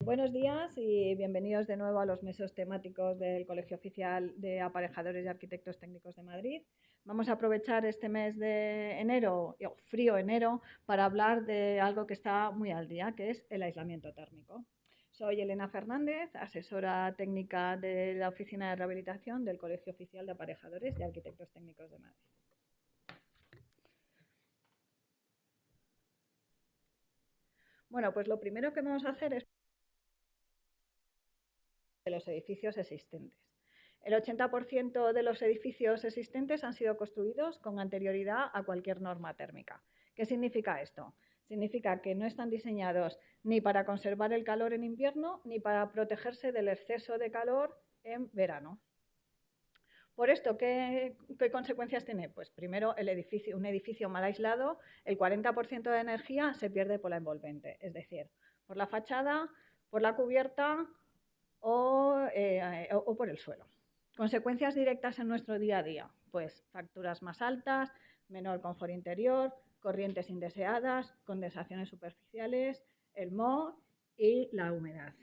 Buenos días y bienvenidos de nuevo a los meses temáticos del Colegio Oficial de Aparejadores y Arquitectos Técnicos de Madrid. Vamos a aprovechar este mes de enero, frío enero, para hablar de algo que está muy al día, que es el aislamiento térmico. Soy Elena Fernández, asesora técnica de la Oficina de Rehabilitación del Colegio Oficial de Aparejadores y Arquitectos Técnicos de Madrid. Bueno, pues lo primero que vamos a hacer es de los edificios existentes. El 80% de los edificios existentes han sido construidos con anterioridad a cualquier norma térmica. ¿Qué significa esto? Significa que no están diseñados ni para conservar el calor en invierno ni para protegerse del exceso de calor en verano. Por esto, ¿qué consecuencias tiene? Pues primero, un edificio mal aislado, el 40% de energía se pierde por la envolvente, es decir, por la fachada, por la cubierta o por el suelo. Consecuencias directas en nuestro día a día, pues facturas más altas, menor confort interior, corrientes indeseadas, condensaciones superficiales, el moho y la humedad.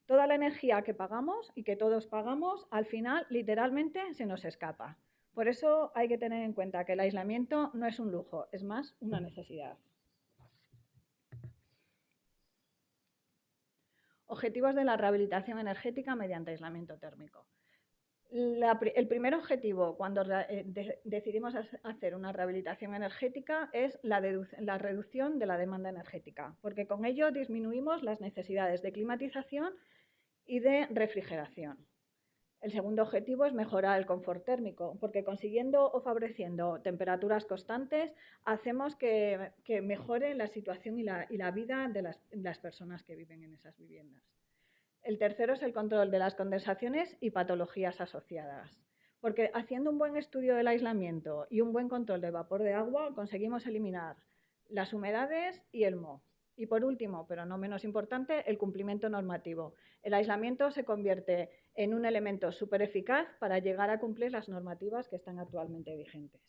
Toda la energía que pagamos y que todos pagamos, al final literalmente se nos escapa. Por eso hay que tener en cuenta que el aislamiento no es un lujo, es más una necesidad. Objetivos de la rehabilitación energética mediante aislamiento térmico. El primer objetivo cuando decidimos hacer una rehabilitación energética es la reducción de la demanda energética, porque con ello disminuimos las necesidades de climatización y de refrigeración. El segundo objetivo es mejorar el confort térmico, porque consiguiendo o favoreciendo temperaturas constantes hacemos que mejore la situación y la vida de las personas que viven en esas viviendas. El tercero es el control de las condensaciones y patologías asociadas, porque haciendo un buen estudio del aislamiento y un buen control del vapor de agua conseguimos eliminar las humedades y el moho. Y por último, pero no menos importante, el cumplimiento normativo. El aislamiento se convierte en un elemento súper eficaz para llegar a cumplir las normativas que están actualmente vigentes.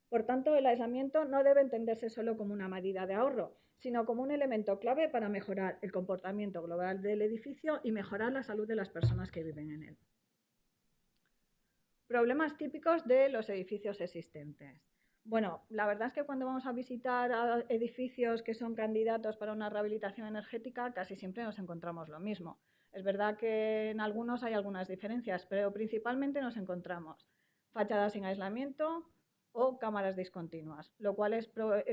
Por tanto, el aislamiento no debe entenderse solo como una medida de ahorro, sino como un elemento clave para mejorar el comportamiento global del edificio y mejorar la salud de las personas que viven en él. Problemas típicos de los edificios existentes. Bueno, la verdad es que cuando vamos a visitar edificios que son candidatos para una rehabilitación energética, casi siempre nos encontramos lo mismo. Es verdad que en algunos hay algunas diferencias, pero principalmente nos encontramos fachadas sin aislamiento o cámaras discontinuas, lo cual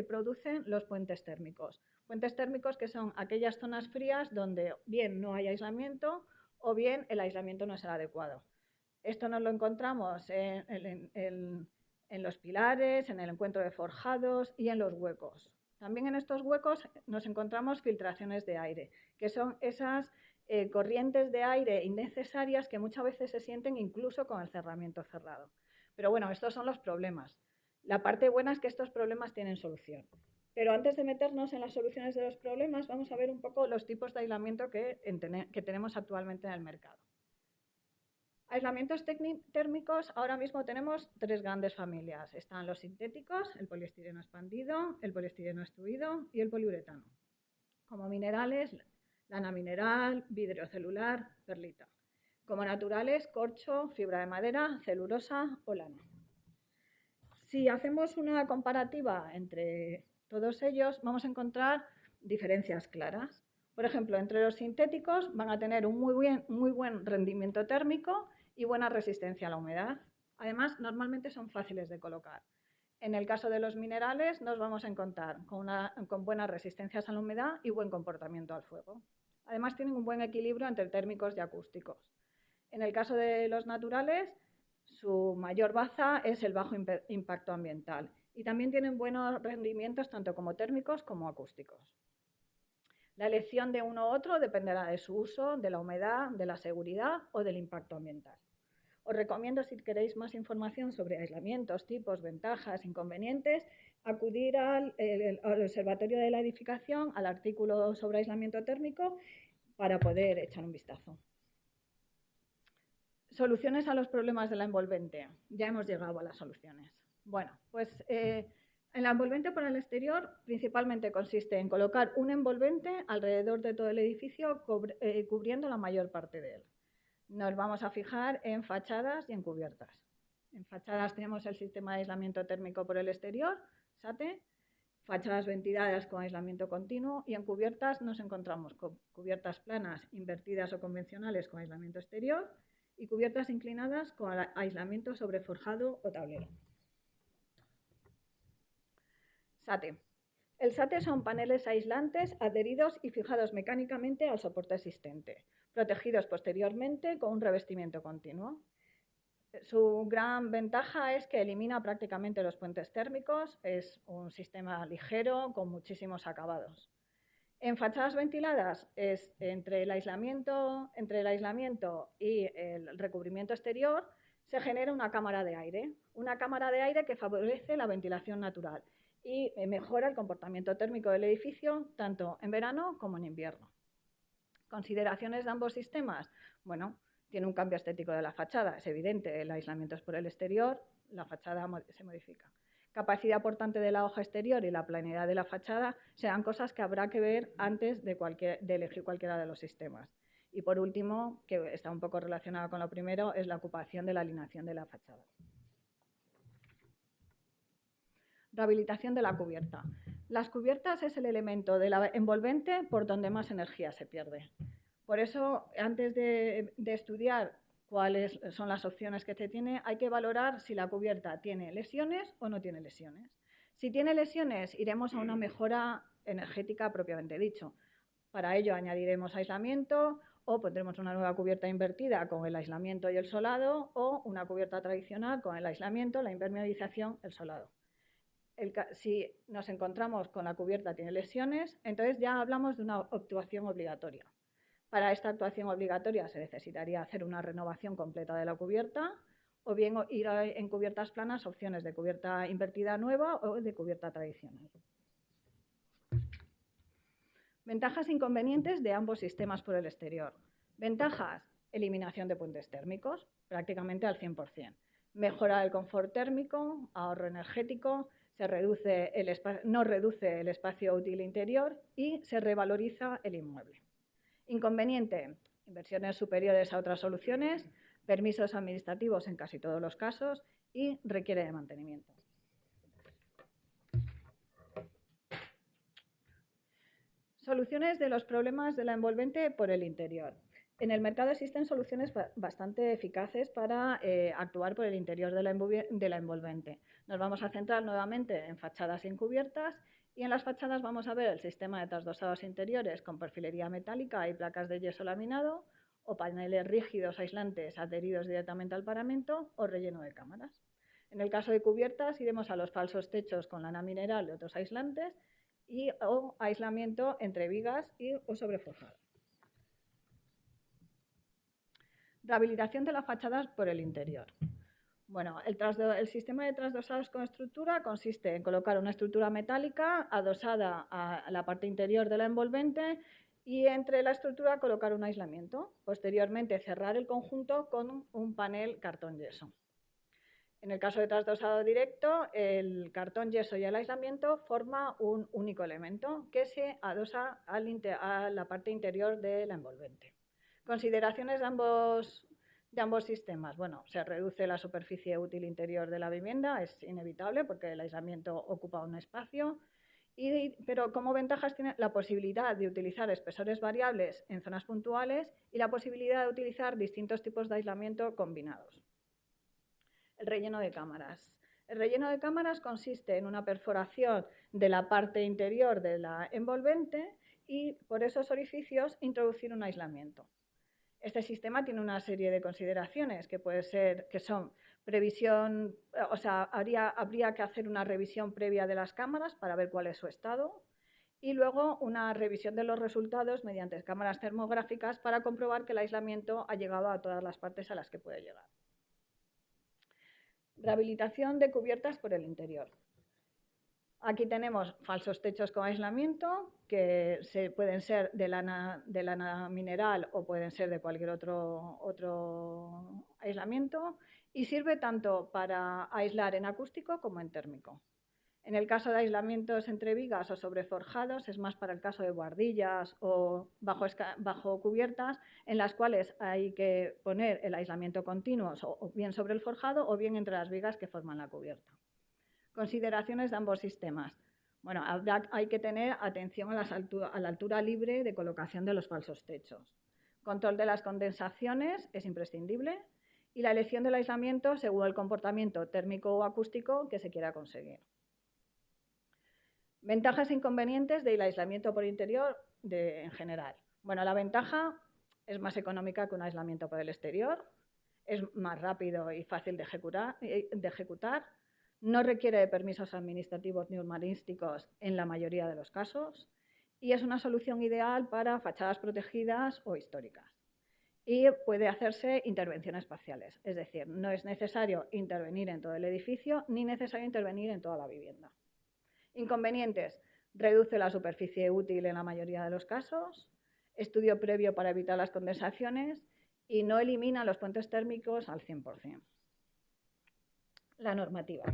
producen los puentes térmicos. Puentes térmicos que son aquellas zonas frías donde bien no hay aislamiento o bien el aislamiento no es el adecuado. Esto nos lo encontramos en los pilares, en el encuentro de forjados y en los huecos. También en estos huecos nos encontramos filtraciones de aire, que son esas corrientes de aire innecesarias que muchas veces se sienten incluso con el cerramiento cerrado. Pero bueno, estos son los problemas. La parte buena es que estos problemas tienen solución. Pero antes de meternos en las soluciones de los problemas, vamos a ver un poco los tipos de aislamiento que tenemos actualmente en el mercado. Aislamientos térmicos, ahora mismo tenemos tres grandes familias. Están los sintéticos, el poliestireno expandido, el poliestireno extruido y el poliuretano. Como minerales, lana mineral, vidrio celular, perlita. Como naturales, corcho, fibra de madera, celulosa o lana. Si hacemos una comparativa entre todos ellos, vamos a encontrar diferencias claras. Por ejemplo, entre los sintéticos van a tener un muy buen rendimiento térmico y buena resistencia a la humedad. Además, normalmente son fáciles de colocar. En el caso de los minerales, nos vamos a encontrar con buenas resistencias a la humedad y buen comportamiento al fuego. Además, tienen un buen equilibrio entre térmicos y acústicos. En el caso de los naturales, su mayor baza es el bajo impacto ambiental y también tienen buenos rendimientos tanto como térmicos como acústicos. La elección de uno u otro dependerá de su uso, de la humedad, de la seguridad o del impacto ambiental. Os recomiendo, si queréis más información sobre aislamientos, tipos, ventajas, inconvenientes, acudir al Observatorio de la Edificación, al artículo sobre aislamiento térmico, para poder echar un vistazo. Soluciones a los problemas de la envolvente. Ya hemos llegado a las soluciones. Bueno, pues El envolvente por el exterior principalmente consiste en colocar un envolvente alrededor de todo el edificio cubriendo la mayor parte de él. Nos vamos a fijar en fachadas y en cubiertas. En fachadas tenemos el sistema de aislamiento térmico por el exterior, SATE, fachadas ventiladas con aislamiento continuo, y en cubiertas nos encontramos con cubiertas planas, invertidas o convencionales con aislamiento exterior y cubiertas inclinadas con aislamiento sobre forjado o tablero. SATE. El SATE son paneles aislantes adheridos y fijados mecánicamente al soporte existente, protegidos posteriormente con un revestimiento continuo. Su gran ventaja es que elimina prácticamente los puentes térmicos, es un sistema ligero con muchísimos acabados. En fachadas ventiladas es entre el aislamiento y el recubrimiento exterior se genera una cámara de aire que favorece la ventilación natural y mejora el comportamiento térmico del edificio tanto en verano como en invierno. ¿Consideraciones de ambos sistemas? Bueno, tiene un cambio estético de la fachada, es evidente, el aislamiento es por el exterior, la fachada se modifica. Capacidad portante de la hoja exterior y la planeidad de la fachada serán cosas que habrá que ver antes de elegir cualquiera de los sistemas. Y por último, que está un poco relacionado con lo primero, es la ocupación de la alineación de la fachada. Rehabilitación de la cubierta. Las cubiertas es el elemento de la envolvente por donde más energía se pierde. Por eso, antes de estudiar cuáles son las opciones que se tiene, hay que valorar si la cubierta tiene lesiones o no tiene lesiones. Si tiene lesiones, iremos a una mejora energética propiamente dicho. Para ello añadiremos aislamiento o pondremos una nueva cubierta invertida con el aislamiento y el solado, o una cubierta tradicional con el aislamiento, la impermeabilización, el solado. Si nos encontramos con la cubierta tiene lesiones, entonces ya hablamos de una actuación obligatoria. Para esta actuación obligatoria se necesitaría hacer una renovación completa de la cubierta, o bien ir en cubiertas planas, opciones de cubierta invertida nueva o de cubierta tradicional. Ventajas e inconvenientes de ambos sistemas por el exterior. Ventajas: eliminación de puentes térmicos, prácticamente al 100%. Mejora del confort térmico, ahorro energético, no reduce el espacio útil interior y se revaloriza el inmueble. Inconveniente: inversiones superiores a otras soluciones, permisos administrativos en casi todos los casos y requiere de mantenimiento. Soluciones de los problemas de la envolvente por el interior. En el mercado existen soluciones bastante eficaces para actuar por el interior de la envolvente. Nos vamos a centrar nuevamente en fachadas y en cubiertas, y en las fachadas vamos a ver el sistema de trasdosados interiores con perfilería metálica y placas de yeso laminado, o paneles rígidos aislantes adheridos directamente al paramento, o relleno de cámaras. En el caso de cubiertas iremos a los falsos techos con lana mineral y otros aislantes, o aislamiento entre vigas o sobreforjado. Rehabilitación de las fachadas por el interior. Bueno, el sistema de trasdosados con estructura consiste en colocar una estructura metálica adosada a la parte interior de la envolvente y entre la estructura colocar un aislamiento. Posteriormente, cerrar el conjunto con un panel cartón yeso. En el caso de trasdosado directo, el cartón yeso y el aislamiento forma un único elemento que se adosa a la parte interior de la envolvente. Consideraciones de ambos sistemas. Bueno, se reduce la superficie útil interior de la vivienda, es inevitable porque el aislamiento ocupa un espacio, pero como ventajas tiene la posibilidad de utilizar espesores variables en zonas puntuales y la posibilidad de utilizar distintos tipos de aislamiento combinados. El relleno de cámaras. El relleno de cámaras consiste en una perforación de la parte interior de la envolvente y por esos orificios introducir un aislamiento. Este sistema tiene una serie de consideraciones que son previsión, o sea, habría que hacer una revisión previa de las cámaras para ver cuál es su estado y luego una revisión de los resultados mediante cámaras termográficas para comprobar que el aislamiento ha llegado a todas las partes a las que puede llegar. Rehabilitación de cubiertas por el interior. Aquí tenemos falsos techos con aislamiento, que pueden ser de lana mineral o pueden ser de cualquier otro aislamiento, y sirve tanto para aislar en acústico como en térmico. En el caso de aislamientos entre vigas o sobre forjados, es más para el caso de buhardillas o bajo cubiertas, en las cuales hay que poner el aislamiento continuo o bien sobre el forjado o bien entre las vigas que forman la cubierta. Consideraciones de ambos sistemas. Bueno, hay que tener atención a la altura libre de colocación de los falsos techos. Control de las condensaciones es imprescindible y la elección del aislamiento según el comportamiento térmico o acústico que se quiera conseguir. Ventajas e inconvenientes del aislamiento por interior en general. Bueno, la ventaja es más económica que un aislamiento por el exterior, es más rápido y fácil de ejecutar, no requiere de permisos administrativos ni urbanísticos en la mayoría de los casos y es una solución ideal para fachadas protegidas o históricas. Y puede hacerse intervenciones parciales, es decir, no es necesario intervenir en todo el edificio ni necesario intervenir en toda la vivienda. Inconvenientes: reduce la superficie útil en la mayoría de los casos, estudio previo para evitar las condensaciones y no elimina los puentes térmicos al 100%. La normativa.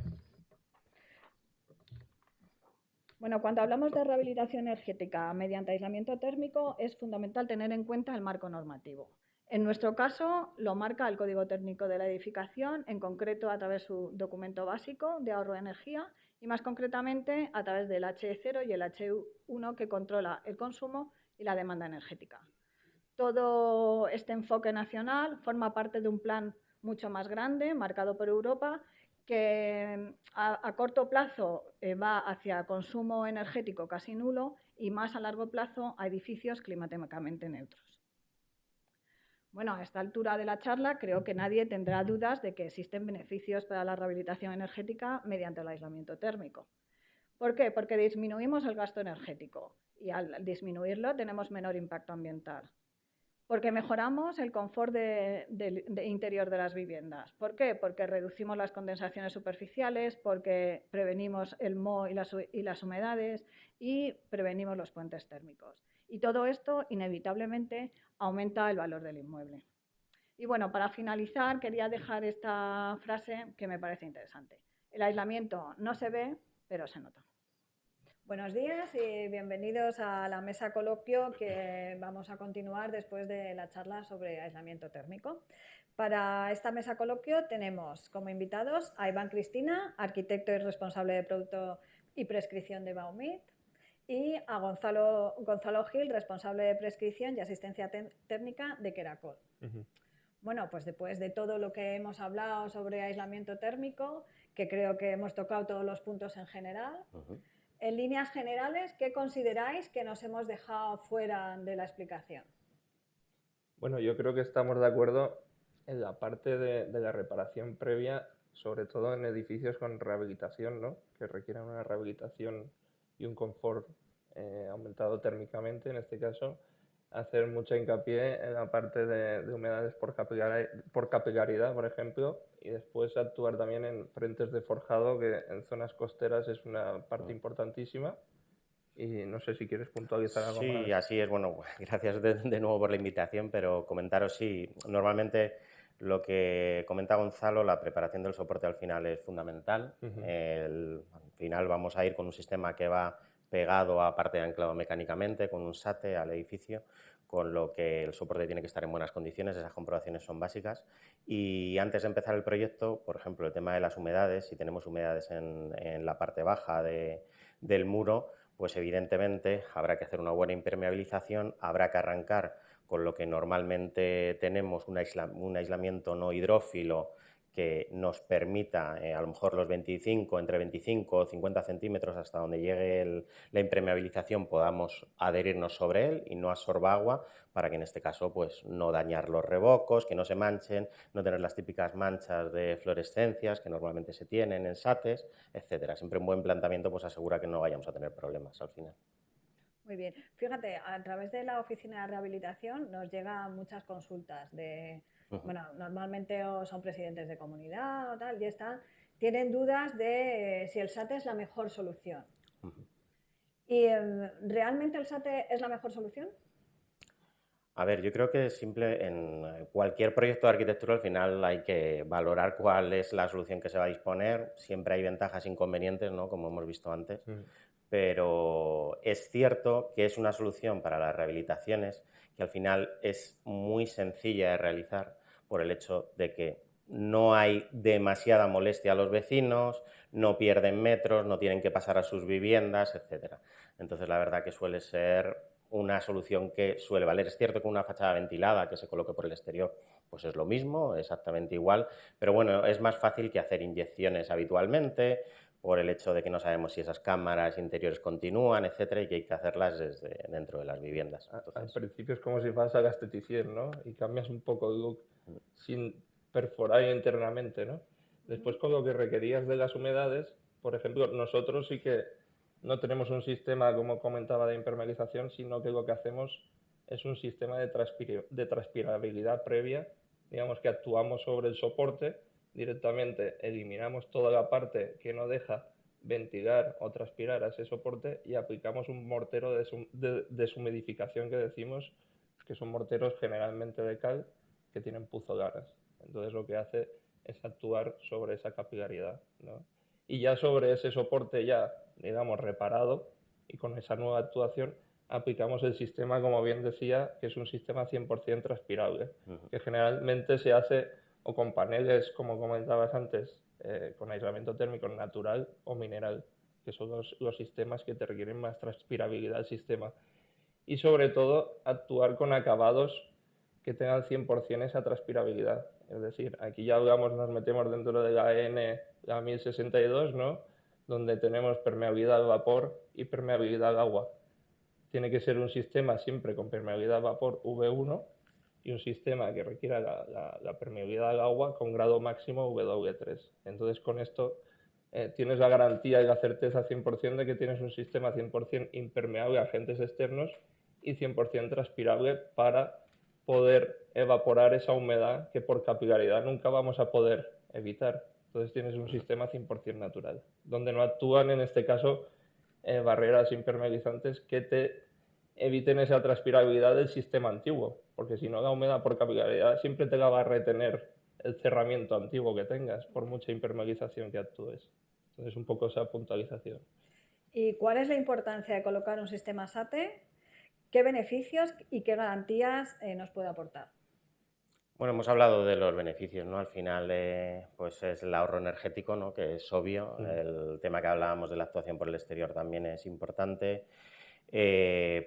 Bueno, cuando hablamos de rehabilitación energética mediante aislamiento térmico, es fundamental tener en cuenta el marco normativo. En nuestro caso, lo marca el Código Técnico de la Edificación, en concreto a través de su documento básico de ahorro de energía y más concretamente a través del HE0 y el HE1 que controla el consumo y la demanda energética. Todo este enfoque nacional forma parte de un plan mucho más grande, marcado por Europa, que a corto plazo va hacia consumo energético casi nulo y más a largo plazo a edificios climáticamente neutros. Bueno, a esta altura de la charla creo que nadie tendrá dudas de que existen beneficios para la rehabilitación energética mediante el aislamiento térmico. ¿Por qué? Porque disminuimos el gasto energético y al disminuirlo tenemos menor impacto ambiental. Porque mejoramos el confort interior de las viviendas. ¿Por qué? Porque reducimos las condensaciones superficiales, porque prevenimos el moho y las humedades y prevenimos los puentes térmicos. Y todo esto inevitablemente aumenta el valor del inmueble. Y bueno, para finalizar quería dejar esta frase que me parece interesante. El aislamiento no se ve, pero se nota. Buenos días y bienvenidos a la mesa coloquio que vamos a continuar después de la charla sobre aislamiento térmico. Para esta mesa coloquio tenemos como invitados a Iván Cristina, arquitecto y responsable de producto y prescripción de Baumit, y a Gonzalo Gil, responsable de prescripción y asistencia técnica de Queracol. Bueno, pues después de todo lo que hemos hablado sobre aislamiento térmico, que creo que hemos tocado todos los puntos en general, en líneas generales, ¿qué consideráis que nos hemos dejado fuera de la explicación? Bueno, yo creo que estamos de acuerdo en la parte de la reparación previa, sobre todo en edificios con rehabilitación, ¿no? Que requieran una rehabilitación y un confort aumentado térmicamente, en este caso, hacer mucho hincapié en la parte de humedades por capilaridad, por ejemplo, y después actuar también en frentes de forjado, que en zonas costeras es una parte importantísima. Y no sé si quieres puntualizar algo más. Sí, así es. Bueno, gracias de nuevo por la invitación, pero comentaros, sí, normalmente lo que comenta Gonzalo, la preparación del soporte al final es fundamental. Al final vamos a ir con un sistema que va pegado a parte de anclado mecánicamente, con un SATE al edificio, con lo que el soporte tiene que estar en buenas condiciones, esas comprobaciones son básicas. Y antes de empezar el proyecto, por ejemplo, el tema de las humedades, si tenemos humedades en la parte baja del muro, pues evidentemente habrá que hacer una buena impermeabilización, habrá que arrancar con lo que normalmente tenemos un aislamiento no hidrófilo que nos permita a lo mejor entre 25 o 50 centímetros hasta donde llegue la impermeabilización podamos adherirnos sobre él y no absorba agua para que en este caso pues no dañar los revocos, que no se manchen, no tener las típicas manchas de fluorescencias que normalmente se tienen en SATES, etcétera. Siempre un buen planteamiento pues asegura que no vayamos a tener problemas al final. Muy bien. Fíjate, a través de la oficina de rehabilitación nos llegan muchas consultas de, bueno, normalmente son presidentes de comunidad o tal, y tienen dudas de si el SATE es la mejor solución. ¿Y realmente el SATE es la mejor solución? A ver, yo creo que en cualquier proyecto de arquitectura al final hay que valorar cuál es la solución que se va a disponer. Siempre hay ventajas e inconvenientes, ¿no? Como hemos visto antes. Pero es cierto que es una solución para las rehabilitaciones que al final es muy sencilla de realizar por el hecho de que no hay demasiada molestia a los vecinos, no pierden metros, no tienen que pasar a sus viviendas, etcétera. Entonces, la verdad que suele ser una solución que suele valer. Es cierto que una fachada ventilada que se coloque por el exterior pues es lo mismo, exactamente igual, pero bueno, es más fácil que hacer inyecciones habitualmente por el hecho de que no sabemos si esas cámaras interiores continúan, etcétera, y que hay que hacerlas desde dentro de las viviendas. Al principio es como si vas a Gasteticien, ¿no? Y cambias un poco el look sin perforar internamente, ¿no? Después, con lo que requerías de las humedades, por ejemplo, nosotros sí que no tenemos un sistema, como comentaba, de impermeabilización, sino que lo que hacemos es un sistema de transpirabilidad previa, digamos que actuamos sobre el soporte, directamente eliminamos toda la parte que no deja ventilar o transpirar a ese soporte y aplicamos un mortero de deshumidificación que decimos, que son morteros generalmente de cal que tienen puzolaras. Entonces lo que hace es actuar sobre esa capilaridad, ¿no? Y ya sobre ese soporte ya, digamos, reparado y con esa nueva actuación aplicamos el sistema, como bien decía, que es un sistema 100% transpirable, que generalmente se hace o con paneles, como comentabas antes, con aislamiento térmico natural o mineral, que son los sistemas que te requieren más transpirabilidad del sistema. Y sobre todo, actuar con acabados que tengan 100% esa transpirabilidad. Es decir, aquí ya hablamos, nos metemos dentro de la EN, la 1062, ¿no? Donde tenemos permeabilidad al vapor y permeabilidad al agua. Tiene que ser un sistema siempre con permeabilidad al vapor V1 y un sistema que requiera la permeabilidad al agua con grado máximo W3. Entonces, con esto tienes la garantía y la certeza 100% de que tienes un sistema 100% impermeable a agentes externos y 100% transpirable para poder evaporar esa humedad que por capilaridad nunca vamos a poder evitar. Entonces tienes un sistema 100% natural, donde no actúan en este caso barreras impermeabilizantes que te eviten esa transpirabilidad del sistema antiguo, porque si no la humedad por capilaridad siempre te la va a retener el cerramiento antiguo que tengas, por mucha impermeabilización que actúes. Entonces un poco esa puntualización. ¿Y cuál es la importancia de colocar un sistema SATE? ¿Qué beneficios y qué garantías nos puede aportar? Bueno, hemos hablado de los beneficios, ¿no? Al final, pues es el ahorro energético, ¿no? Que es obvio. El tema que hablábamos de la actuación por el exterior también es importante.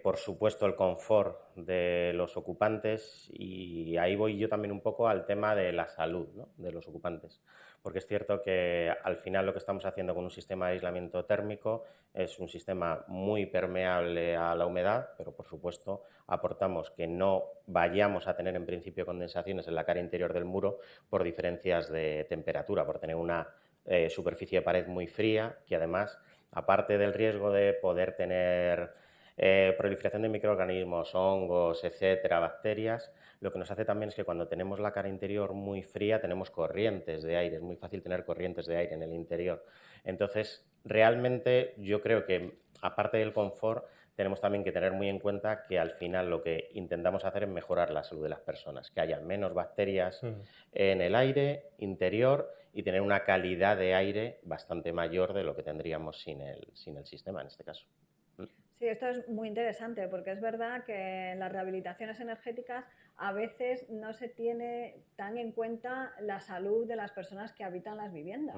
Por supuesto, el confort de los ocupantes, y ahí voy yo también un poco al tema de la salud, ¿no? De los ocupantes, porque es cierto que al final lo que estamos haciendo con un sistema de aislamiento térmico es un sistema muy permeable a la humedad, pero por supuesto aportamos que no vayamos a tener en principio condensaciones en la cara interior del muro por diferencias de temperatura, por tener una superficie de pared muy fría, que además, aparte del riesgo de poder tener proliferación de microorganismos, hongos, etcétera, bacterias, lo que nos hace también es que cuando tenemos la cara interior muy fría tenemos corrientes de aire, es muy fácil tener corrientes de aire en el interior. Entonces, realmente yo creo que, aparte del confort, tenemos también que tener muy en cuenta que al final lo que intentamos hacer es mejorar la salud de las personas, que haya menos bacterias en el aire interior y tener una calidad de aire bastante mayor de lo que tendríamos sin el sistema en este caso. Sí, esto es muy interesante porque es verdad que en las rehabilitaciones energéticas a veces no se tiene tan en cuenta la salud de las personas que habitan las viviendas.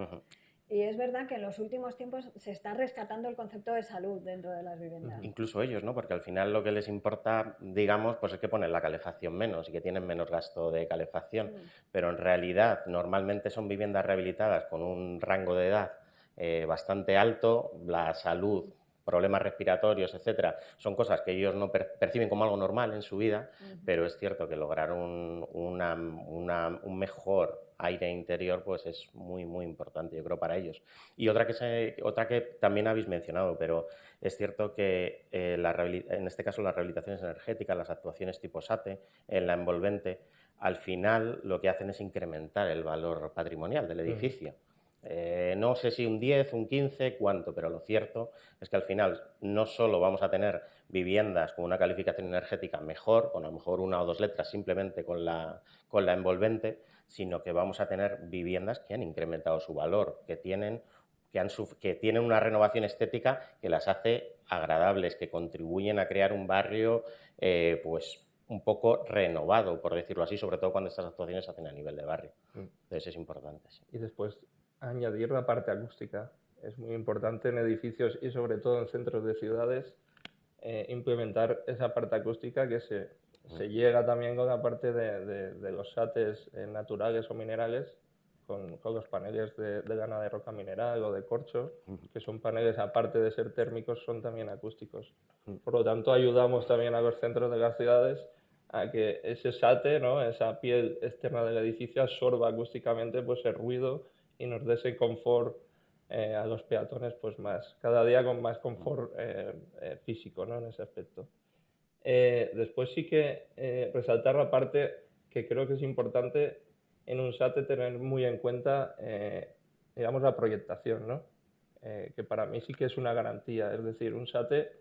Y es verdad que en los últimos tiempos se está rescatando el concepto de salud dentro de las viviendas. Incluso ellos, ¿no? Porque al final lo que les importa, digamos, pues es que ponen la calefacción menos y que tienen menos gasto de calefacción. Pero en realidad normalmente son viviendas rehabilitadas con un rango de edad bastante alto, la salud, problemas respiratorios, etcétera, son cosas que ellos no perciben como algo normal en su vida, pero es cierto que lograr un mejor aire interior pues es muy, muy importante, yo creo, para ellos. Y otra que también habéis mencionado, pero es cierto que en este caso las rehabilitaciones energéticas, las actuaciones tipo SATE, en la envolvente, al final lo que hacen es incrementar el valor patrimonial del edificio. No sé si un 10, un 15, cuánto, pero lo cierto es que al final no solo vamos a tener viviendas con una calificación energética mejor, con a lo mejor una o dos letras simplemente con la envolvente, sino que vamos a tener viviendas que han incrementado su valor, que tienen una renovación estética que las hace agradables, que contribuyen a crear un barrio pues un poco renovado, por decirlo así, sobre todo cuando estas actuaciones se hacen a nivel de barrio. Entonces es importante. Sí. Y después añadir la parte acústica. Es muy importante en edificios y sobre todo en centros de ciudades implementar esa parte acústica que se llega también con la parte de los sates naturales o minerales, con los paneles de lana de roca mineral o de corcho, que son paneles, aparte de ser térmicos, son también acústicos. Por lo tanto, ayudamos también a los centros de las ciudades a que ese sate, ¿no?, esa piel externa del edificio, absorba acústicamente pues, el ruido y nos dé ese confort a los peatones, pues cada día con más confort físico, ¿no?, en ese aspecto. Después sí que resaltar la parte que creo que es importante en un SATE tener muy en cuenta, digamos, la proyectación, ¿no? Que para mí sí que es una garantía. Es decir, un SATE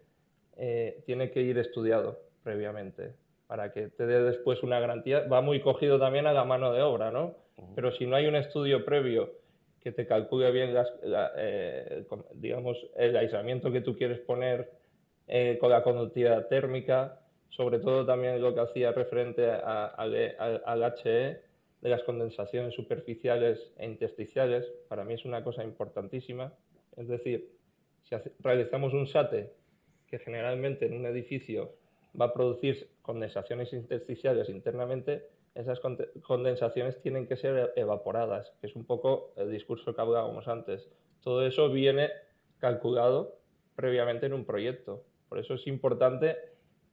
tiene que ir estudiado previamente para que te dé después una garantía. Va muy cogido también a la mano de obra, ¿no? Pero si no hay un estudio previo que te calcule bien digamos, el aislamiento que tú quieres poner con la conductividad térmica, sobre todo también lo que hacía referente al HE, de las condensaciones superficiales e intersticiales, para mí es una cosa importantísima. Es decir, si realizamos un SATE que generalmente en un edificio va a producir condensaciones intersticiales internamente, esas condensaciones tienen que ser evaporadas, que es un poco el discurso que hablábamos antes. Todo eso viene calculado previamente en un proyecto. Por eso es importante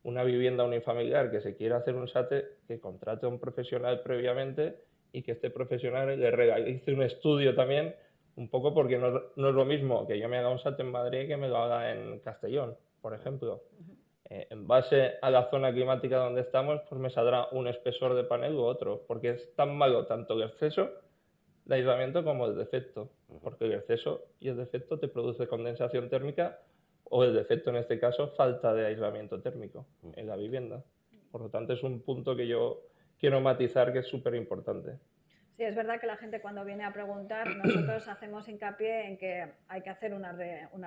una vivienda unifamiliar que se quiera hacer un SATE, que contrate a un profesional previamente y que este profesional le realice un estudio también, un poco porque no es lo mismo que yo me haga un SATE en Madrid que me lo haga en Castellón, por ejemplo. En base a la zona climática donde estamos, pues me saldrá un espesor de panel u otro, porque es tan malo tanto el exceso de aislamiento como el defecto, porque el exceso y el defecto te produce condensación térmica o el defecto en este caso falta de aislamiento térmico en la vivienda. Por lo tanto es un punto que yo quiero matizar que es súper importante. Sí, es verdad que la gente cuando viene a preguntar, nosotros hacemos hincapié en que hay que hacer una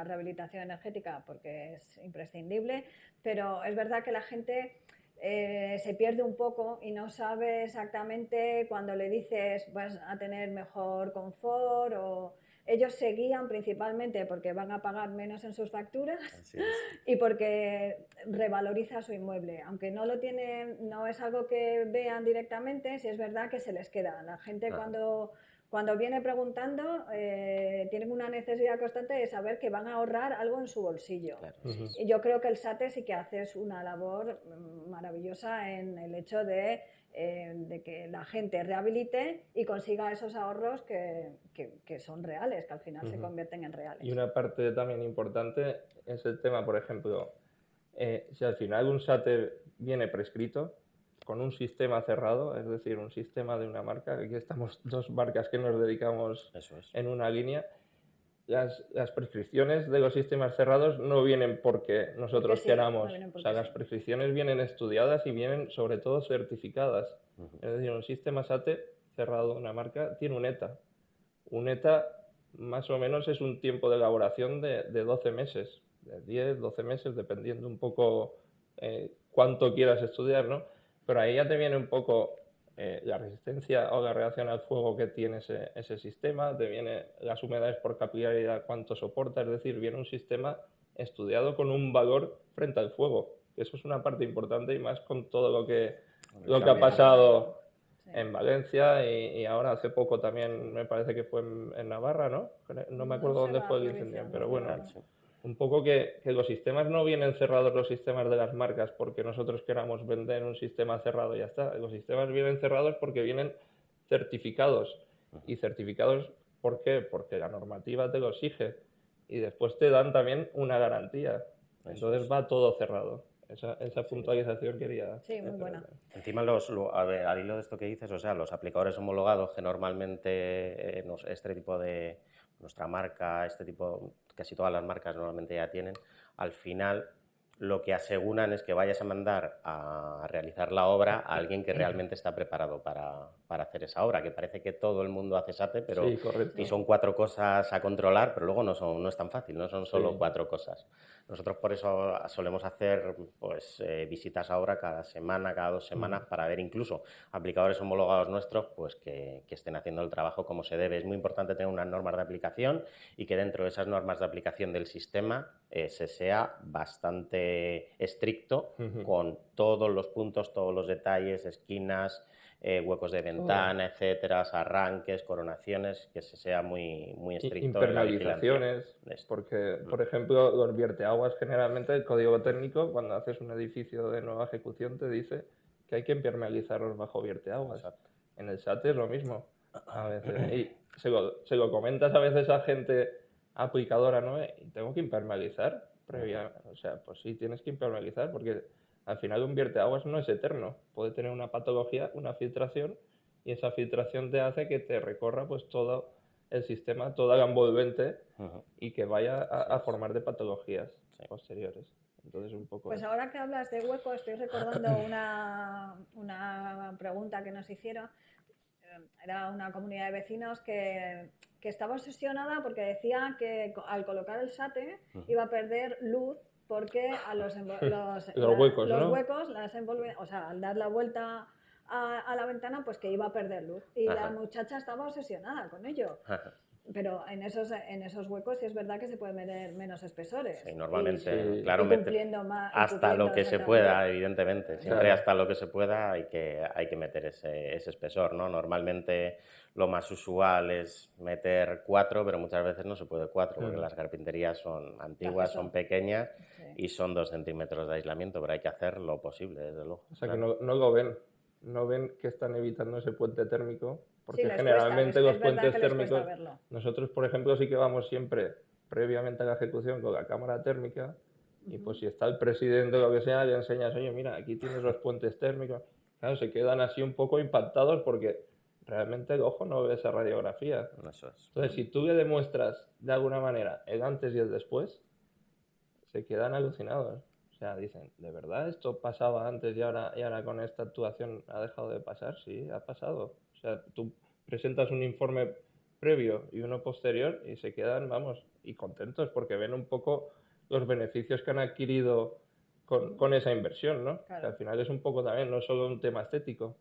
rehabilitación energética porque es imprescindible, pero es verdad que la gente se pierde un poco y no sabe exactamente cuando le dices vas a tener mejor confort o... Ellos se guían principalmente porque van a pagar menos en sus facturas y porque revaloriza su inmueble. Aunque no lo tienen, no es algo que vean directamente, sí es verdad que se les queda. La gente cuando viene preguntando tienen una necesidad constante de saber que van a ahorrar algo en su bolsillo. Claro, y yo creo que el SATE sí que hace una labor maravillosa en el hecho de que la gente rehabilite y consiga esos ahorros que son reales, que al final se convierten en reales. Y una parte también importante es el tema, por ejemplo, si al final un SATE viene prescrito con un sistema cerrado, es decir, un sistema de una marca, aquí estamos dos marcas que nos dedicamos en una línea, las prescripciones de los sistemas cerrados no vienen porque nosotros queramos. O sea, las prescripciones vienen estudiadas y vienen sobre todo certificadas. Es decir, un sistema SATE cerrado de una marca tiene un ETA. Un ETA más o menos es un tiempo de elaboración de 12 meses, de 10, 12 meses, dependiendo un poco cuánto quieras estudiar, ¿no? Pero ahí ya te viene un poco la resistencia o la reacción al fuego que tiene ese sistema, te viene las humedades por capilaridad, cuánto soporta, es decir, viene un sistema estudiado con un valor frente al fuego. Eso es una parte importante y más con todo lo que ha pasado en Valencia y ahora hace poco también me parece que fue en Navarra, ¿no? No me acuerdo dónde fue el incendio, pero bueno, un poco que los sistemas no vienen cerrados, los sistemas de las marcas, porque nosotros queramos vender un sistema cerrado y ya está. Los sistemas vienen cerrados porque vienen certificados. ¿Y certificados por qué? Porque la normativa te lo exige y después te dan también una garantía. Entonces va todo cerrado. Esa puntualización quería... Sí, muy buena. Encima, al hilo de esto que dices, o sea, los aplicadores homologados que normalmente este tipo de nuestra marca, este tipo, casi todas las marcas normalmente ya tienen, al final lo que aseguran es que vayas a mandar a realizar la obra a alguien que realmente está preparado para hacer esa obra, que parece que todo el mundo hace SATE, pero Sí, correcto. y son 4 cosas a controlar, pero luego no es tan fácil, no son solo Sí. 4 cosas. Nosotros por eso solemos hacer pues, visitas a obra cada semana, cada 2 semanas, para ver incluso aplicadores homologados nuestros pues, que estén haciendo el trabajo como se debe. Es muy importante tener unas normas de aplicación y que dentro de esas normas de aplicación del sistema se sea bastante estricto con todos los puntos, todos los detalles, esquinas, huecos de ventana, etcétera, arranques, coronaciones, que se sea muy, muy estricto en la vigilancia. Impermeabilizaciones, porque, por ejemplo, los vierteaguas generalmente, el código técnico, cuando haces un edificio de nueva ejecución, te dice que hay que impermeabilizar los bajo vierteaguas. Exacto. En el SATE es lo mismo, a veces. Y se lo comentas a veces a gente aplicadora, ¿no? Y tengo que impermeabilizar previa, o sea, pues sí, tienes que impermeabilizar, porque al final un vierteaguas no es eterno, puede tener una patología, una filtración, y esa filtración te hace que te recorra pues todo el sistema, toda la envolvente y que vaya a formar de patologías posteriores. Entonces un poco Pues ahora que hablas de hueco, estoy recordando una pregunta que nos hicieron. Era una comunidad de vecinos que estaba obsesionada porque decía que al colocar el SATE iba a perder luz porque a los huecos, ¿no? huecos o sea, al dar la vuelta a la ventana, pues que iba a perder luz. Y la muchacha estaba obsesionada con ello. Pero en esos huecos sí es verdad que se puede meter menos espesores. Sí, normalmente, y claro, cumpliendo más, hasta lo que se pueda, evidentemente. Siempre Claro. hasta lo que se pueda hay que meter ese espesor, ¿no? Normalmente lo más usual es meter 4, pero muchas veces no se puede 4, porque las carpinterías son antiguas, son pequeñas y son 2 centímetros de aislamiento, pero hay que hacer lo posible, desde luego. O sea que no lo ven, no ven que están evitando ese puente térmico, porque Sí, les generalmente cuesta, los puentes que les cuesta térmicos, verlo. nosotros por ejemplo sí que vamos siempre previamente a la ejecución con la cámara térmica y pues si está el presidente o lo que sea, le enseñas, oye mira, aquí tienes los puentes térmicos. Claro, se quedan así un poco impactados porque realmente el ojo no ve esa radiografía. Eso es. Entonces si tú le demuestras de alguna manera el antes y el después, se quedan alucinados. O sea, dicen, ¿de verdad esto pasaba antes y ahora con esta actuación ha dejado de pasar? Sí, ha pasado. O sea, tú presentas un informe previo y uno posterior y se quedan, vamos, y contentos porque ven un poco los beneficios que han adquirido con esa inversión, ¿no? Claro. Que al final es un poco también, no solo un tema estético.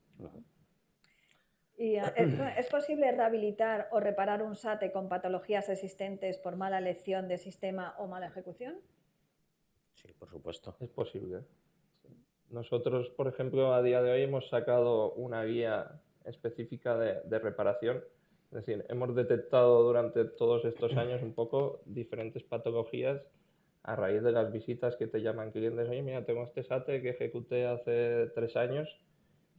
¿Y es posible rehabilitar o reparar un SATE con patologías existentes por mala elección de sistema o mala ejecución? Sí, por supuesto. Es posible. Nosotros, por ejemplo, a día de hoy hemos sacado una guía específica de reparación. Es decir, hemos detectado durante todos estos años un poco diferentes patologías a raíz de las visitas que te llaman clientes. Oye, mira, tengo este SATE que ejecuté hace 3 años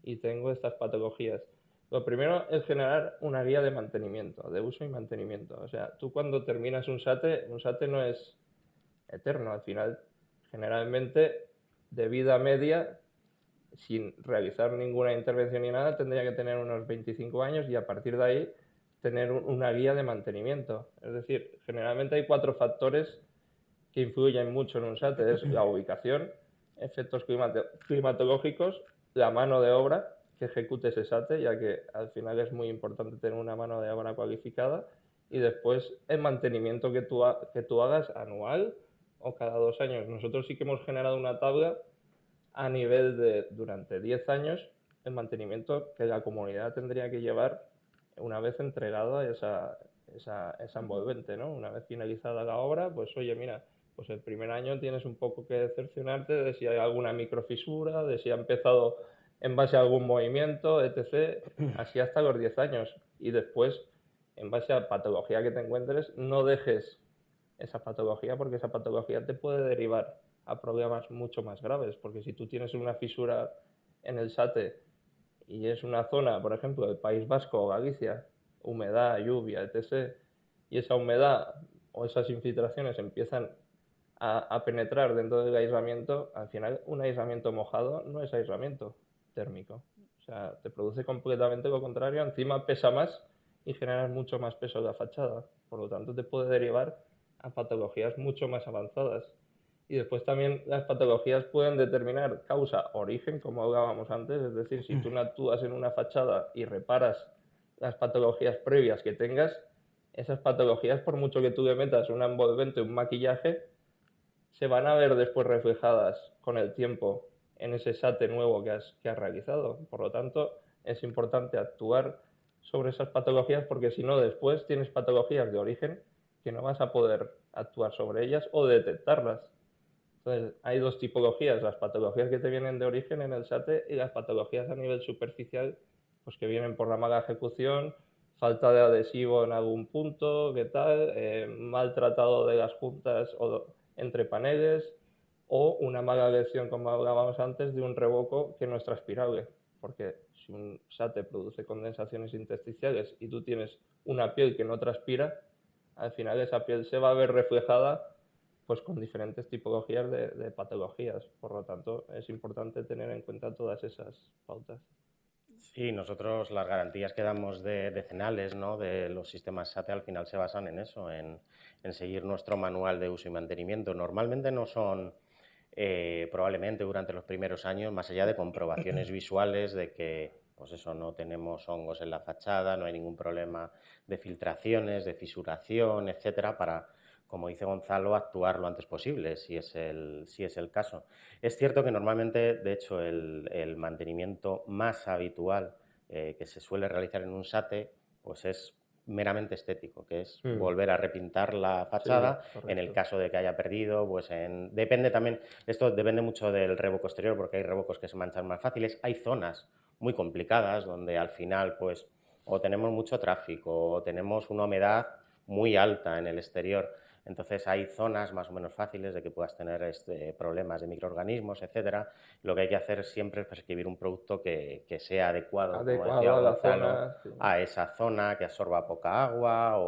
y tengo estas patologías. Lo primero es generar una guía de mantenimiento, de uso y mantenimiento. O sea, tú cuando terminas un SATE no es eterno. Al final, generalmente, de vida media, sin realizar ninguna intervención ni nada, tendría que tener unos 25 años y a partir de ahí tener una guía de mantenimiento. Es decir, generalmente hay 4 factores que influyen mucho en un SATE. Es la ubicación, efectos climatológicos, la mano de obra que ejecute ese SATE, ya que al final es muy importante tener una mano de obra cualificada, y después el mantenimiento que tú hagas anual o cada 2 años. Nosotros sí que hemos generado una tabla a nivel de, durante 10 años, el mantenimiento que la comunidad tendría que llevar una vez entregada esa envolvente, ¿no? Una vez finalizada la obra, pues oye, mira, pues el primer año tienes un poco que cerciorarte de si hay alguna microfisura, de si ha empezado en base a algún movimiento, etc. Así hasta los 10 años. Y después, en base a patología que te encuentres, no dejes esa patología, porque esa patología te puede derivar a problemas mucho más graves, porque si tú tienes una fisura en el SATE y es una zona, por ejemplo, del País Vasco o Galicia, humedad, lluvia, etc., y esa humedad o esas infiltraciones empiezan a penetrar dentro del aislamiento, al final un aislamiento mojado no es aislamiento térmico. O sea, te produce completamente lo contrario, encima pesa más y generas mucho más peso de la fachada. Por lo tanto, te puede derivar a patologías mucho más avanzadas. Y después también las patologías pueden determinar causa-origen, como hablábamos antes, es decir, si tú no actúas en una fachada y reparas las patologías previas que tengas, esas patologías, por mucho que tú le metas un envolvente, un maquillaje, se van a ver después reflejadas con el tiempo en ese SATE nuevo que has realizado. Por lo tanto, es importante actuar sobre esas patologías porque si no, después tienes patologías de origen que no vas a poder actuar sobre ellas o detectarlas. Entonces, hay dos tipologías, las patologías que te vienen de origen en el SATE y las patologías a nivel superficial, pues que vienen por la mala ejecución, falta de adhesivo en algún punto, ¿qué tal? Maltratado de las juntas o entre paneles o una mala elección, como hablábamos antes, de un revoco que no es transpirable, porque si un SATE produce condensaciones intersticiales y tú tienes una piel que no transpira, al final esa piel se va a ver reflejada pues con diferentes tipologías de patologías. Por lo tanto, es importante tener en cuenta todas esas pautas. Sí, nosotros las garantías que damos de decenales, ¿no?, de los sistemas SATE al final se basan en eso, en seguir nuestro manual de uso y mantenimiento. Normalmente no son, probablemente durante los primeros años, más allá de comprobaciones visuales de que, pues eso, no tenemos hongos en la fachada, no hay ningún problema de filtraciones, de fisuración, etcétera, para, como dice Gonzalo, actuar lo antes posible, si es el caso. Es cierto que normalmente, de hecho, el mantenimiento más habitual que se suele realizar en un SATE, pues es meramente estético, que es volver a repintar la fachada, Sí, en el caso de que haya perdido, pues depende también, esto depende mucho del revoco exterior, porque hay revocos que se manchan más fáciles, hay zonas muy complicadas donde al final, pues, o tenemos mucho tráfico, o tenemos una humedad muy alta en el exterior. Entonces hay zonas más o menos fáciles de que puedas tener problemas de microorganismos, etcétera. Lo que hay que hacer siempre es prescribir un producto que sea adecuado, como decía a la Gonzalo, zona, sí. a esa zona, que absorba poca agua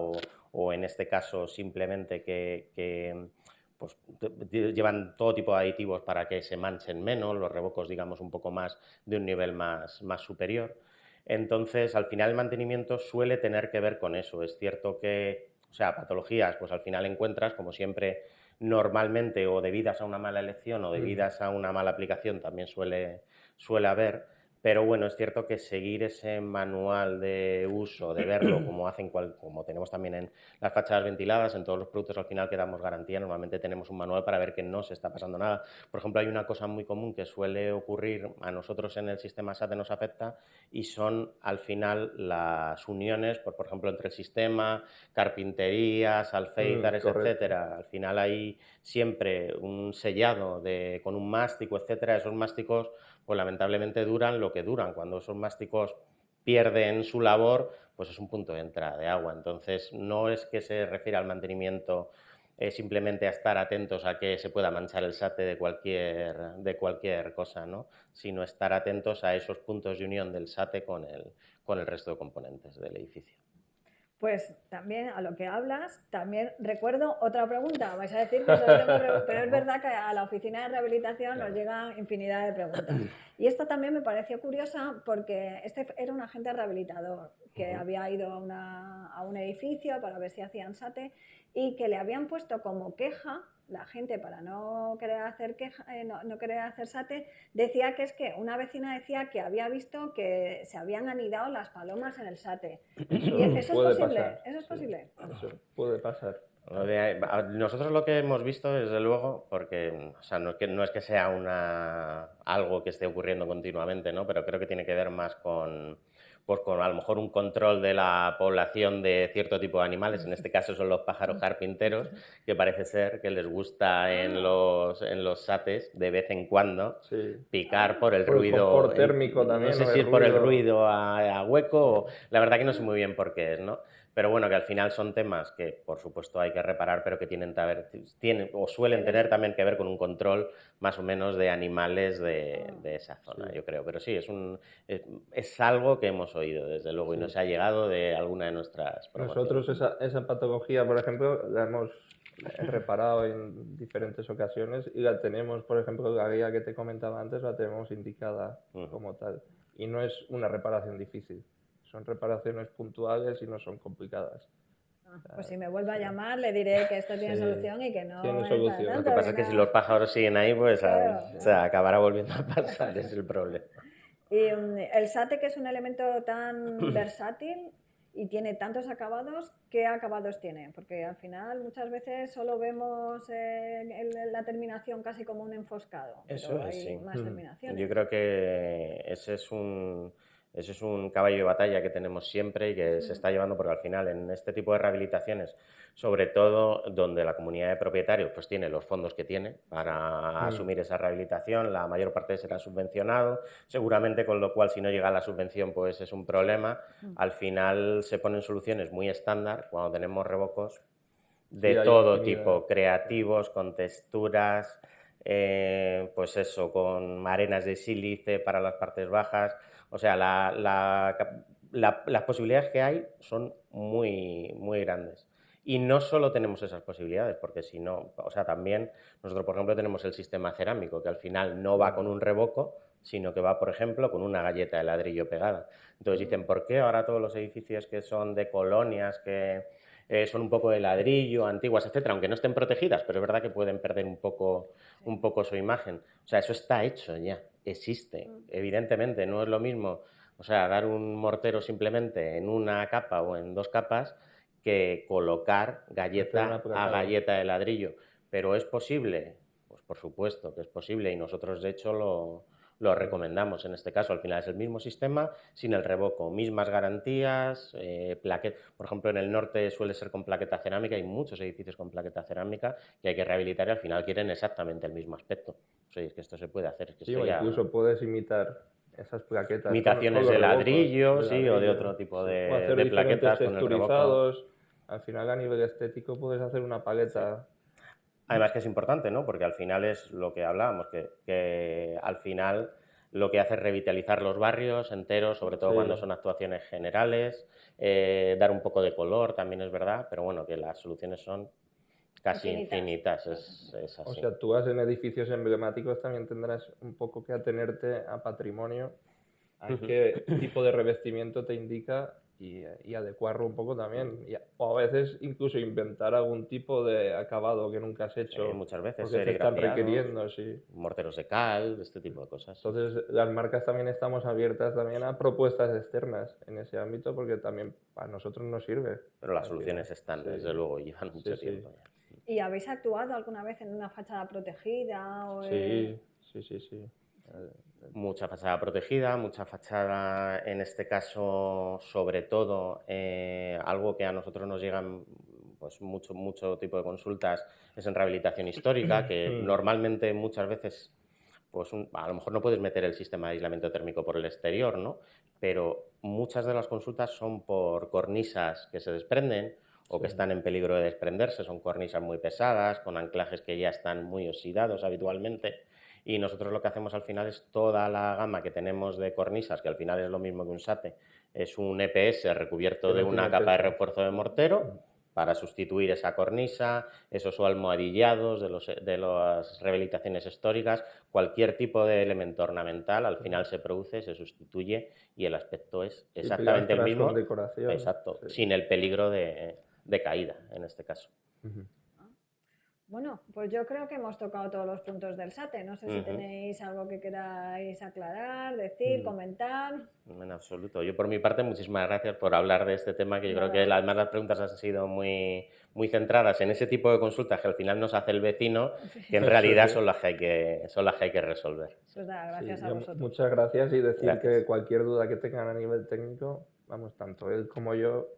o en este caso simplemente que pues, llevan todo tipo de aditivos para que se manchen menos, los revocos digamos un poco más de un nivel más superior. Entonces, al final el mantenimiento suele tener que ver con eso. Es cierto que, o sea, patologías, pues al final encuentras, como siempre, normalmente o debidas a una mala elección o debidas a una mala aplicación también suele haber, pero bueno, es cierto que seguir ese manual de uso, de verlo como como tenemos también en las fachadas ventiladas, en todos los productos al final que damos garantía, normalmente tenemos un manual para ver que no se está pasando nada. Por ejemplo, hay una cosa muy común que suele ocurrir, a nosotros en el sistema SATE nos afecta, y son al final las uniones, por ejemplo, entre el sistema, carpinterías, alféizares, etcétera. Al final hay siempre un sellado con un mástico, etcétera. Esos másticos pues lamentablemente duran lo que duran. Cuando esos másticos pierden su labor, pues es un punto de entrada de agua. Entonces, no es que se refiera al mantenimiento simplemente a estar atentos a que se pueda manchar el SATE de cualquier cosa, ¿no?, sino estar atentos a esos puntos de unión del SATE con el resto de componentes del edificio. Pues también a lo que hablas, también recuerdo otra pregunta. Vais a decir que solo tengo pero es verdad que a la oficina de rehabilitación nos llegan infinidad de preguntas. Y esta también me pareció curiosa porque este era un agente rehabilitador que había ido a un edificio para ver si hacían SATE y que le habían puesto como queja, la gente para no querer hacer no querer hacer SATE, decía que es que una vecina decía que había visto que se habían anidado las palomas en el SATE. ¿Eso es posible? Pasar. ¿Eso es posible? Eso puede pasar. Nosotros lo que hemos visto, desde luego, porque o sea, no es que sea algo que esté ocurriendo continuamente, ¿no?, pero creo que tiene que ver más con a lo mejor un control de la población de cierto tipo de animales, en este caso son los pájaros carpinteros, que parece ser que les gusta en los SATES de vez en cuando picar por el ruido. El confort térmico también. No sé si es por el ruido a hueco, la verdad que no sé muy bien por qué es, ¿no? Pero bueno, que al final son temas que, por supuesto, hay que reparar, pero que tienen o suelen tener también que ver con un control más o menos de animales de esa zona, yo creo. Pero sí, es algo que hemos oído, desde luego, y nos ha llegado de alguna de nuestras promociones. Nosotros esa patología, por ejemplo, la hemos reparado en diferentes ocasiones y la tenemos, por ejemplo, la guía que te comentaba antes, la tenemos indicada como tal. Y no es una reparación difícil. son reparaciones puntuales y no son complicadas. Pues si me vuelve a llamar le diré que esto tiene Sí, solución y que no tiene es para solución. tanto, Lo que pasa es que si no. los pájaros siguen ahí, pues Claro, o sea, acabará volviendo a pasar, es el problema. Y el SATE, que es un elemento tan versátil y tiene tantos acabados, ¿qué acabados tiene? Porque al final muchas veces solo vemos la terminación casi como un enfoscado, Eso pero es, hay sí. más terminaciones. Yo creo que ese es un caballo de batalla que tenemos siempre y que se está llevando, porque al final en este tipo de rehabilitaciones, sobre todo donde la comunidad de propietarios pues tiene los fondos que tiene para asumir esa rehabilitación, la mayor parte será subvencionado, seguramente, con lo cual si no llega la subvención pues es un problema. Al final se ponen soluciones muy estándar cuando tenemos revocos de Sí, hay todo infinidad. tipo, creativos, con texturas, pues eso, con arenas de sílice para las partes bajas. O sea, las posibilidades que hay son muy, muy grandes. Y no solo tenemos esas posibilidades, porque si no, o sea, también nosotros, por ejemplo, tenemos el sistema cerámico, que al final no va con un revoco, sino que va, por ejemplo, con una galleta de ladrillo pegada. Entonces dicen, ¿por qué ahora todos los edificios que son de colonias, que son un poco de ladrillo, antiguas, etcétera, aunque no estén protegidas, pero es verdad que pueden perder un poco su imagen? O sea, eso está hecho ya, existe, evidentemente, no es lo mismo, o sea, dar un mortero simplemente en una capa o en dos capas que colocar galleta a galleta de ladrillo. ¿Pero es posible? Pues por supuesto que es posible, y nosotros de hecho lo recomendamos en este caso. Al final es el mismo sistema sin el revoco, mismas garantías, por ejemplo, en el norte suele ser con plaqueta cerámica, hay muchos edificios con plaqueta cerámica que hay que rehabilitar y al final quieren exactamente el mismo aspecto. O sea, es que esto se puede hacer. Es que Sí, esto o ya... incluso puedes imitar esas plaquetas imitaciones con de los revocos, ladrillo, de sí, o de ladrillo. otro tipo Sí. de, O hacer de diferentes plaquetas con el revoco. texturizados. Al final, a nivel estético, puedes hacer una paleta. Además que es importante, ¿no? Porque al final es lo que hablábamos, que al final lo que hace es revitalizar los barrios enteros, sobre todo cuando son actuaciones generales, dar un poco de color, también es verdad, pero bueno, que las soluciones son casi infinitas, es así. O sea, tú en edificios emblemáticos también tendrás un poco que atenerte a patrimonio, a qué tipo de revestimiento te indica y adecuarlo un poco también. O a veces incluso inventar algún tipo de acabado que nunca has hecho. Muchas veces porque te están serigrafiados, requiriendo, sí. morteros de cal, este tipo de cosas. Entonces, las marcas también estamos abiertas también a propuestas externas en ese ámbito, porque también a nosotros nos sirve. Pero las soluciones están, desde luego, llevan mucho tiempo ya. ¿Y habéis actuado alguna vez en una fachada protegida? O Sí. Mucha fachada protegida, mucha fachada, en este caso, sobre todo, algo que a nosotros nos llegan pues mucho tipo de consultas es en rehabilitación histórica, que normalmente muchas veces pues a lo mejor no puedes meter el sistema de aislamiento térmico por el exterior, ¿no? Pero muchas de las consultas son por cornisas que se desprenden o que están en peligro de desprenderse, son cornisas muy pesadas, con anclajes que ya están muy oxidados habitualmente. Y nosotros lo que hacemos al final es toda la gama que tenemos de cornisas, que al final es lo mismo que un SATE, es un EPS recubierto de una capa de refuerzo de mortero para sustituir esa cornisa, esos almohadillados de las rehabilitaciones históricas, cualquier tipo de elemento ornamental al final se produce, se sustituye y el aspecto es exactamente el mismo, exacto, sin el peligro de caída en este caso. Bueno, pues yo creo que hemos tocado todos los puntos del SATE. No sé si tenéis algo que queráis aclarar, decir, comentar. En absoluto. Yo por mi parte, muchísimas gracias por hablar de este tema, que yo creo que además las preguntas han sido muy centradas en ese tipo de consultas que al final nos hace el vecino, que en realidad son las que hay que resolver. Pues nada, gracias a vosotros. Muchas gracias y decir que cualquier duda que tengan a nivel técnico, vamos, tanto él como yo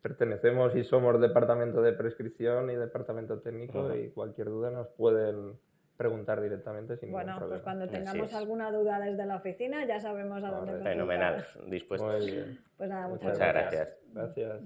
pertenecemos y somos departamento de prescripción y departamento técnico y cualquier duda nos pueden preguntar directamente sin ningún problema. Pues cuando tengamos alguna duda desde la oficina ya sabemos a dónde consultar. Fenomenal, dispuestos. Muy bien. Pues nada, muchas gracias. Gracias.